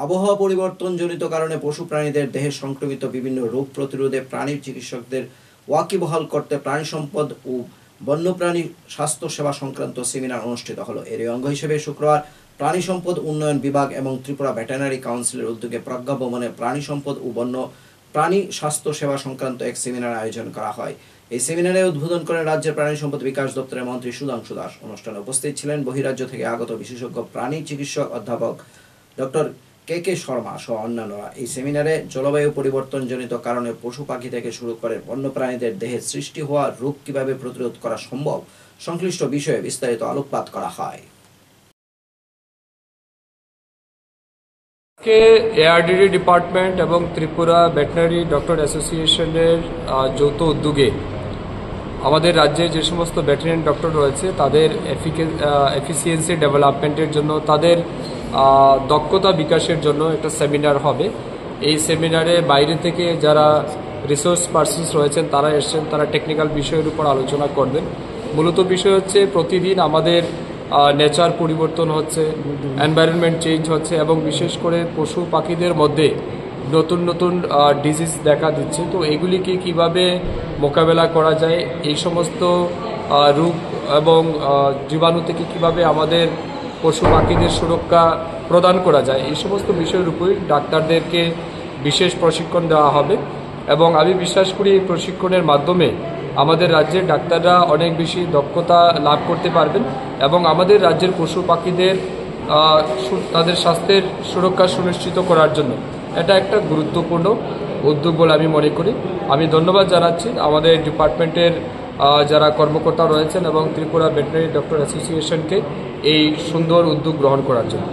আবহাওয়া পরিবর্তনজনিত কারণে পশু প্রাণীদের দেহে সংক্রমিত বিভিন্ন রোগ প্রতিরোধে প্রাণী চিকিৎসকদের ওয়াকিবহাল করতে প্রাণী সম্পদ ও বন্যপ্রাণী স্বাস্থ্য সেবা সংক্রান্ত সেমিনার অনুষ্ঠিত হলো। এর অঙ্গ হিসেবে শুক্রবার প্রাণী সম্পদ উন্নয়ন বিভাগ এবং ত্রিপুরা ভেটেরিনারি কাউন্সিলের উদ্যোগে প্রজ্ঞা ভবনে প্রাণী সম্পদ ও বন্য প্রাণী স্বাস্থ্য সেবা সংক্রান্ত এক সেমিনার আয়োজন করা হয়। এই সেমিনারে উদ্বোধন করেন রাজ্যের প্রাণী সম্পদ বিকাশ দপ্তরের মন্ত্রী সুধাংশু দাস। অনুষ্ঠানে উপস্থিত ছিলেন বহিরাজ্য থেকে আগত বিশেষজ্ঞ প্রাণী চিকিৎসক অধ্যাপক ডক্টর কে শর্মা সহ অন্যান্যরা। এই সেমিনারে জলবায়ু পরিবর্তনজনিত কারণে পশু পাখি থেকে শুরু করে বন্যপ্রাণীদের দেহে সৃষ্টি হওয়া রোগ কিভাবে প্রতিরোধ করা সম্ভব সংশ্লিষ্ট বিষয়ে বিস্তারিত আলোকপাত করা হয়। এআরডিডি ডিপার্টমেন্ট এবং ত্রিপুরা ভেটেরিনারি ডক্টর অ্যাসোসিয়েশনের যৌথ উদ্যোগে আমাদের রাজ্যে যে সমস্ত ভেটেরিনারি ডক্টর রয়েছে তাদের এফিসিয়েন্সি ডেভেলপমেন্টের জন্য, তাদের দক্ষতা বিকাশের জন্য একটা সেমিনার হবে। এই সেমিনারে বাইরে থেকে যারা রিসোর্স পার্সনস রয়েছেন তারা এসছেন, তারা টেকনিক্যাল বিষয়ের উপর আলোচনা করবেন। মূলত বিষয় হচ্ছে প্রতিদিন আমাদের নেচার পরিবর্তন হচ্ছে, এনভায়রনমেন্ট চেঞ্জ হচ্ছে এবং বিশেষ করে পশু পাখিদের মধ্যে নতুন নতুন ডিজিজ দেখা দিচ্ছে। তো এগুলিকে কিভাবে মোকাবেলা করা যায়, এই সমস্ত রোগ এবং জীবাণু থেকে কিভাবে আমাদের পশু পাখিদের সুরক্ষা প্রদান করা যায়, এই সমস্ত বিষয়ের উপরই ডাক্তারদেরকে বিশেষ প্রশিক্ষণ দেওয়া হবে। এবং আমি বিশ্বাস করি এই প্রশিক্ষণের মাধ্যমে আমাদের রাজ্যের ডাক্তাররা অনেক বেশি দক্ষতা লাভ করতে পারবেন এবং আমাদের রাজ্যের পশু পাখিদের তাদের স্বাস্থ্যের সুরক্ষা সুনিশ্চিত করার জন্য এটা একটা গুরুত্বপূর্ণ উদ্যোগ বলে আমি মনে করি। আমি ধন্যবাদ জানাচ্ছি আমাদের ডিপার্টমেন্টের যারা কর্মকর্তা রয়েছেন এবং ত্রিপুরা ভেটেরিনারি ডক্টর অ্যাসোসিয়েশনকে এই সুন্দর উদ্যোগ গ্রহণ করার জন্য।